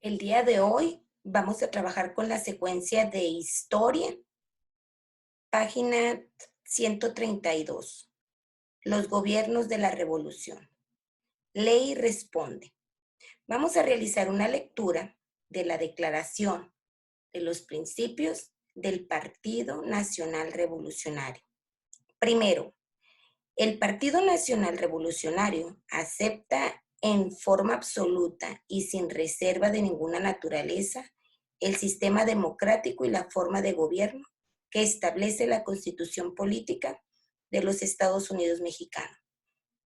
El día de hoy vamos a trabajar con la secuencia de historia, página 132. Los gobiernos de la revolución. Lee y responde. Vamos a realizar una lectura de la declaración de los principios del Partido Nacional Revolucionario. Primero, el Partido Nacional Revolucionario acepta en forma absoluta y sin reserva de ninguna naturaleza el sistema democrático y la forma de gobierno que establece la Constitución Política de los Estados Unidos Mexicanos.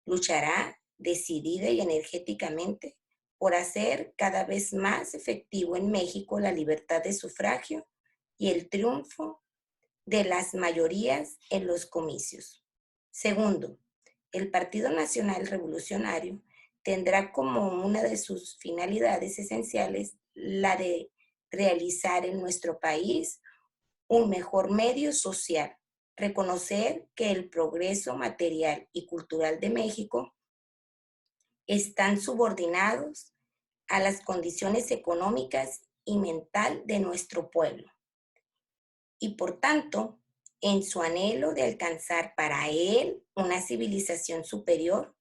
Luchará decidida y energéticamente por hacer cada vez más efectivo en México la libertad de sufragio y el triunfo de las mayorías en los comicios. Segundo, el Partido Nacional Revolucionario tendrá como una de sus finalidades esenciales la de realizar en nuestro país un mejor medio social, reconocer que el progreso material y cultural de México están subordinados a las condiciones económicas y mental de nuestro pueblo y por tanto, en su anhelo de alcanzar para él una civilización superior,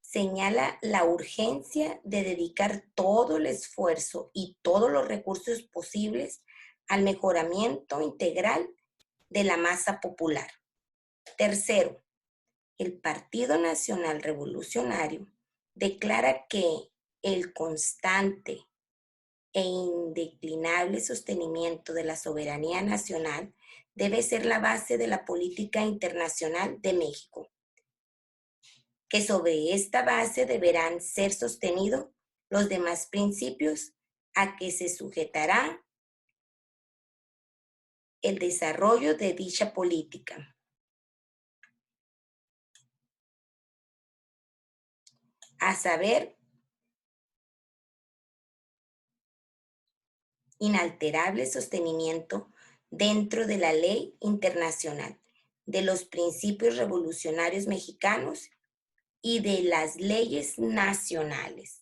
señala la urgencia de dedicar todo el esfuerzo y todos los recursos posibles al mejoramiento integral de la masa popular. Tercero, el Partido Nacional Revolucionario declara que el constante e indeclinable sostenimiento de la soberanía nacional debe ser la base de la política internacional de México, que sobre esta base deberán ser sostenidos los demás principios a que se sujetará el desarrollo de dicha política, a saber, inalterable sostenimiento dentro de la ley internacional, de los principios revolucionarios mexicanos y de las leyes nacionales.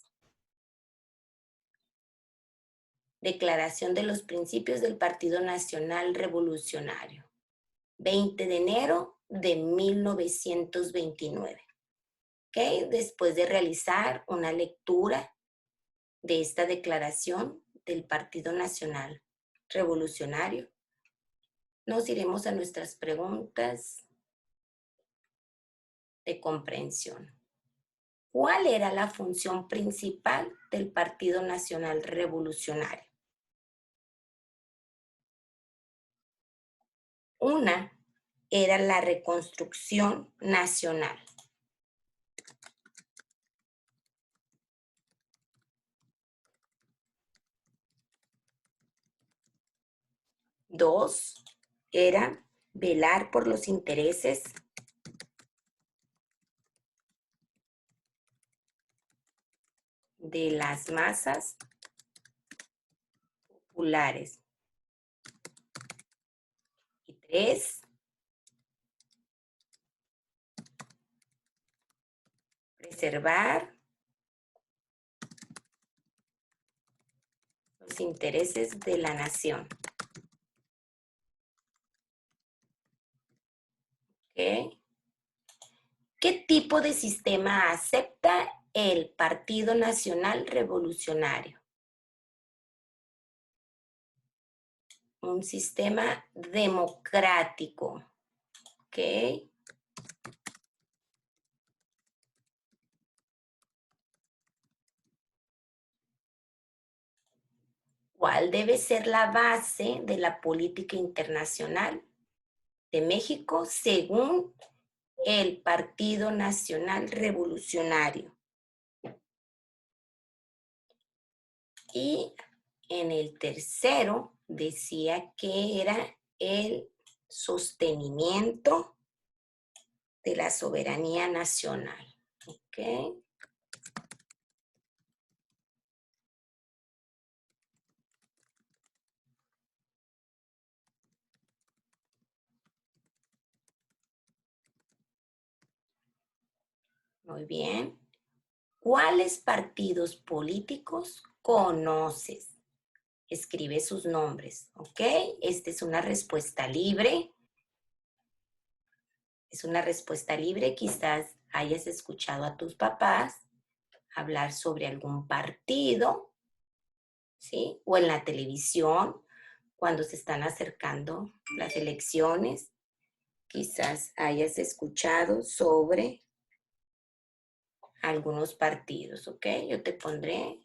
Declaración de los principios del Partido Nacional Revolucionario, 20 de enero de 1929. ¿Okay? Después de realizar una lectura de esta declaración del Partido Nacional Revolucionario, nos iremos a nuestras preguntas de comprensión. ¿Cuál era la función principal del Partido Nacional Revolucionario? Una era la reconstrucción nacional. Dos, era velar por los intereses de las masas populares. Y tres, preservar los intereses de la nación. ¿Okay? ¿Qué tipo de sistema acepta el Partido Nacional Revolucionario? Un sistema democrático. ¿Ok? ¿Cuál debe ser la base de la política internacional de México según el Partido Nacional Revolucionario? Y en el tercero decía que era el sostenimiento de la soberanía nacional. ¿Ok? Muy bien. ¿Cuáles partidos políticos conoces. Escribe sus nombres, ¿ok? Esta es una respuesta libre. Es una respuesta libre. Quizás hayas escuchado a tus papás hablar sobre algún partido, ¿sí? O en la televisión, cuando se están acercando las elecciones. Quizás hayas escuchado sobre algunos partidos, ¿ok? Yo te pondré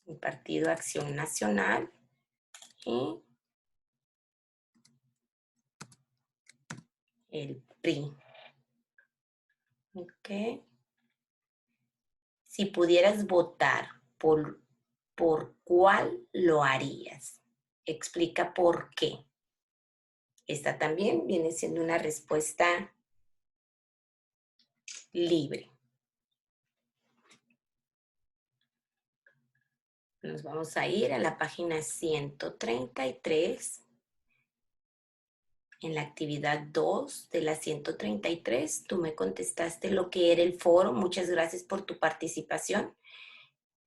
el Partido Acción Nacional y el PRI, ¿ok? Si pudieras votar por cuál lo harías, explica por qué. Esta también viene siendo una respuesta libre. Nos vamos a ir a la página 133. En la actividad 2 de la 133, tú me contestaste lo que era el foro. Muchas gracias por tu participación.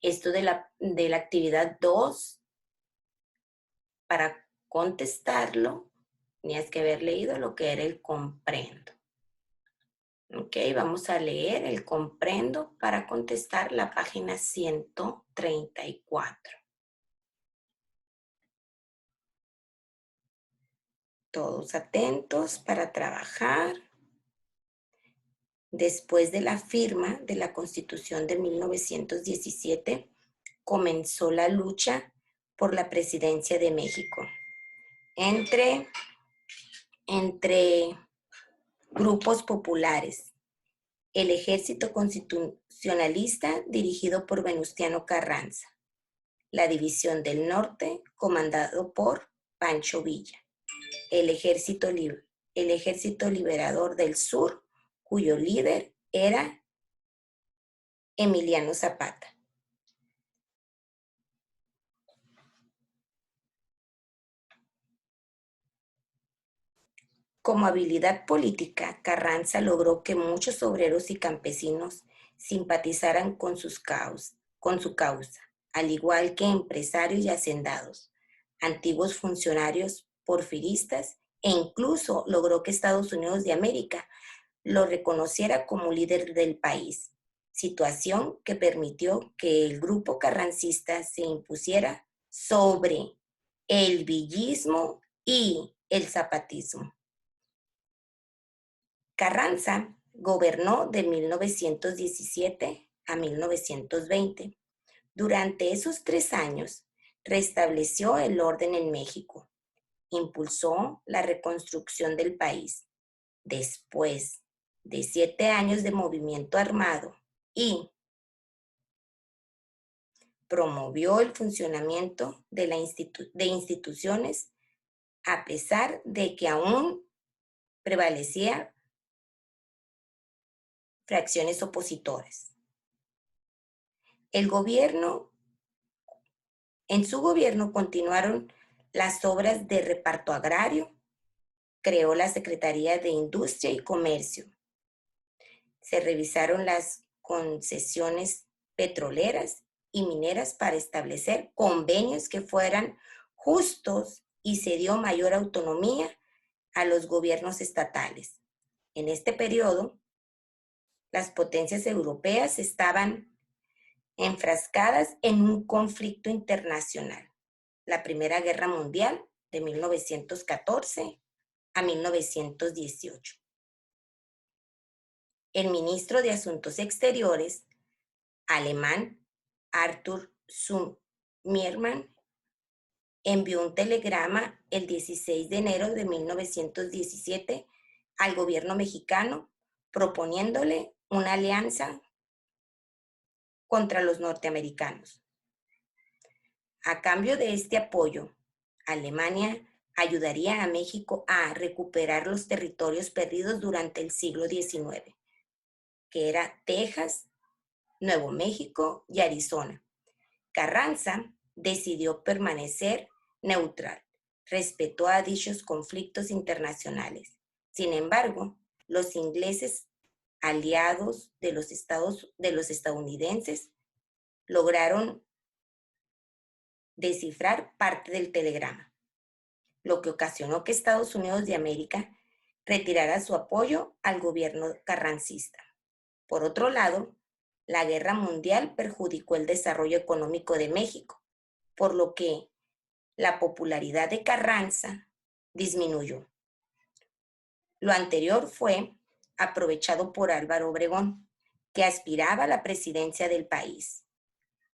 Esto de la actividad 2, para contestarlo, tenías que haber leído lo que era el comprendo. Ok, vamos a leer el comprendo para contestar la página 134. Todos atentos para trabajar. Después de la firma de la Constitución de 1917, comenzó la lucha por la presidencia de México entre grupos populares. El Ejército Constitucionalista, dirigido por Venustiano Carranza. La División del Norte, comandado por Pancho Villa. El Ejército Liberador del Sur, cuyo líder era Emiliano Zapata. Como habilidad política, Carranza logró que muchos obreros y campesinos simpatizaran con su causa, al igual que empresarios y hacendados, antiguos funcionarios porfiristas, e incluso logró que Estados Unidos de América lo reconociera como líder del país, situación que permitió que el grupo carrancista se impusiera sobre el villismo y el zapatismo. Carranza gobernó de 1917 a 1920. Durante esos 3 años, restableció el orden en México, impulsó la reconstrucción del país. Después de 7 años de movimiento armado y promovió el funcionamiento de instituciones a pesar de que aún prevalecían fracciones opositoras. En su gobierno continuaron las obras de reparto agrario, creó la Secretaría de Industria y Comercio, se revisaron las concesiones petroleras y mineras para establecer convenios que fueran justos y se dio mayor autonomía a los gobiernos estatales. En este periodo, las potencias europeas estaban enfrascadas en un conflicto internacional, la Primera Guerra Mundial de 1914 a 1918. El ministro de Asuntos Exteriores alemán, Arthur Sumermann, envió un telegrama el 16 de enero de 1917 al gobierno mexicano proponiéndole una alianza contra los norteamericanos. A cambio de este apoyo, Alemania ayudaría a México a recuperar los territorios perdidos durante el siglo XIX, que era Texas, Nuevo México y Arizona. Carranza decidió permanecer neutral, respetó a dichos conflictos internacionales. Sin embargo, los ingleses aliados de los estadounidenses, lograron descifrar parte del telegrama, lo que ocasionó que Estados Unidos de América retirara su apoyo al gobierno carrancista. Por otro lado, la guerra mundial perjudicó el desarrollo económico de México, por lo que la popularidad de Carranza disminuyó. Lo anterior fue aprovechado por Álvaro Obregón, que aspiraba a la presidencia del país.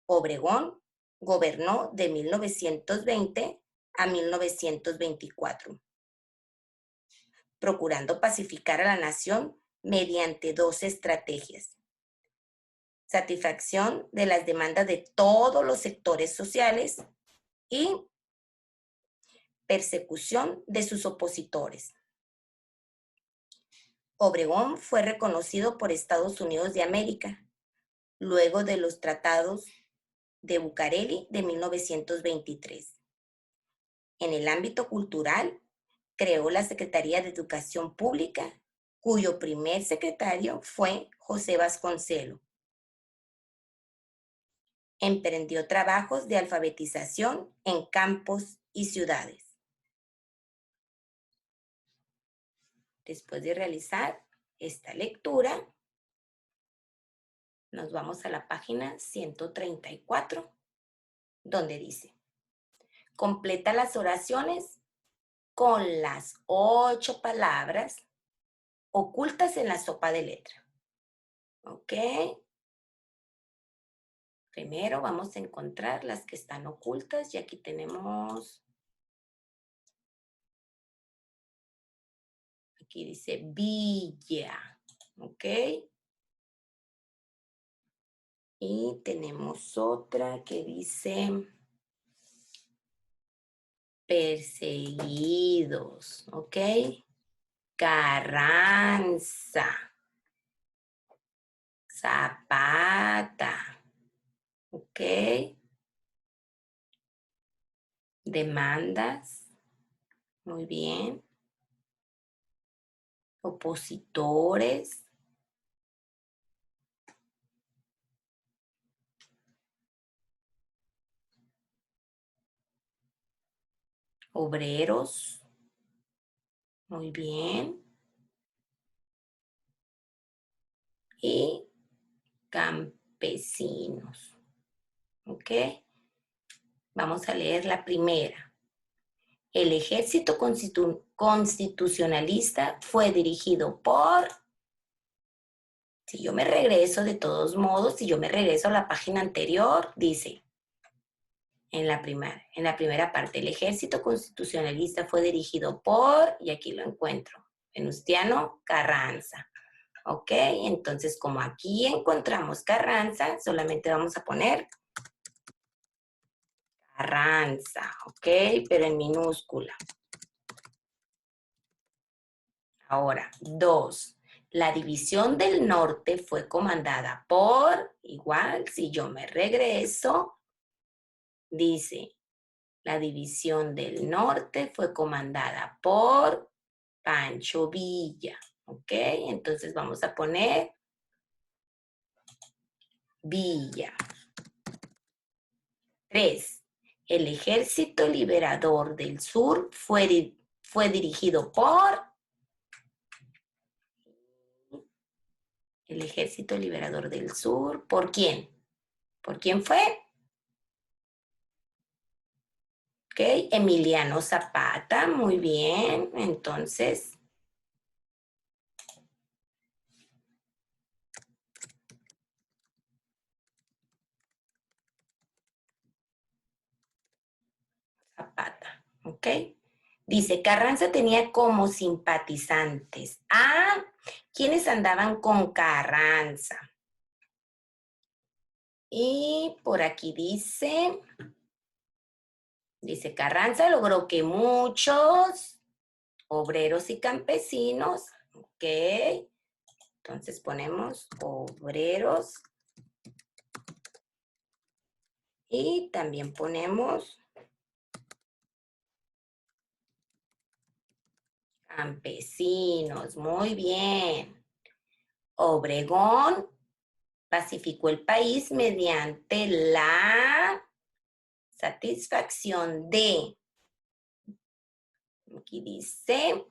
Obregón gobernó de 1920 a 1924, procurando pacificar a la nación mediante dos estrategias: satisfacción de las demandas de todos los sectores sociales y persecución de sus opositores. Obregón fue reconocido por Estados Unidos de América luego de los tratados de Bucareli de 1923. En el ámbito cultural, creó la Secretaría de Educación Pública, cuyo primer secretario fue José Vasconcelos. Emprendió trabajos de alfabetización en campos y ciudades. Después de realizar esta lectura, nos vamos a la página 134, donde dice: completa las oraciones con las 8 palabras ocultas en la sopa de letra. ¿Ok? Primero vamos a encontrar las que están ocultas y aquí tenemos, aquí dice Villa, ¿ok? Y tenemos otra que dice perseguidos, ¿ok? Carranza, Zapata, ¿ok? Demandas, muy bien. Opositores, obreros, muy bien. Y campesinos, ¿ok? Vamos a leer la primera. El ejército constitucionalista fue dirigido por... Si yo me regreso, de todos modos, si yo me regreso a la página anterior, dice, en la primera parte, el ejército constitucionalista fue dirigido por, y aquí lo encuentro, Venustiano Carranza. ¿Ok? Entonces, como aquí encontramos Carranza, solamente vamos a poner Carranza, ¿ok? Pero en minúscula. Ahora, 2. La división del norte fue comandada por, igual, si yo me regreso, dice, la división del norte fue comandada por Pancho Villa, ¿ok? Entonces vamos a poner Villa. 3. El Ejército Liberador del Sur fue dirigido por... El Ejército Liberador del Sur, ¿por quién? ¿Por quién fue? Ok, Emiliano Zapata, muy bien. Entonces, Zapata, ok. Dice, Carranza tenía como simpatizantes a quienes andaban con Carranza. Y por aquí dice, Carranza logró que muchos obreros y campesinos, ok. Entonces ponemos obreros y también ponemos campesinos, muy bien. Obregón pacificó el país mediante la satisfacción de, aquí dice,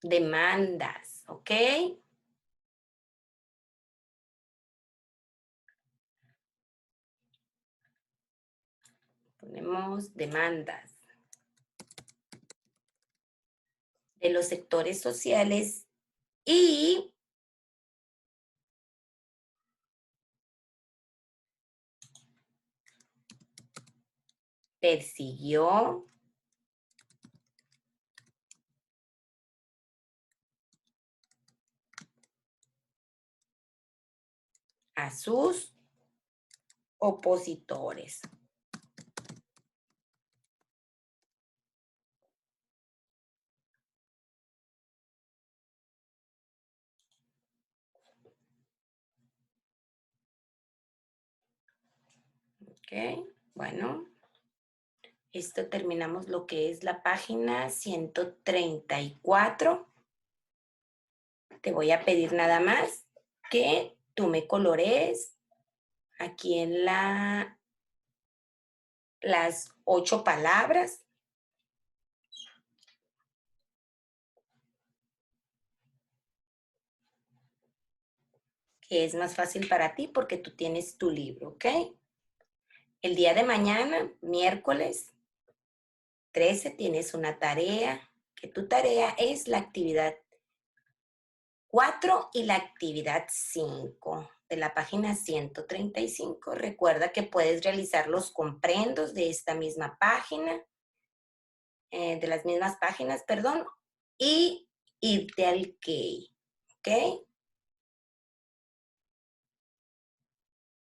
demandas, ¿ok? Ponemos demandas de los sectores sociales y persiguió a sus opositores. Ok, bueno, esto terminamos lo que es la página 134. Te voy a pedir nada más que tú me colorees aquí en las 8 palabras, que es más fácil para ti porque tú tienes tu libro, ¿ok? El día de mañana, miércoles 13, tienes una tarea, que tu tarea es la actividad 4 y la actividad 5 de la página 135. Recuerda que puedes realizar los comprendos de esta misma página, de las mismas páginas, perdón, y irte al Key, ¿ok?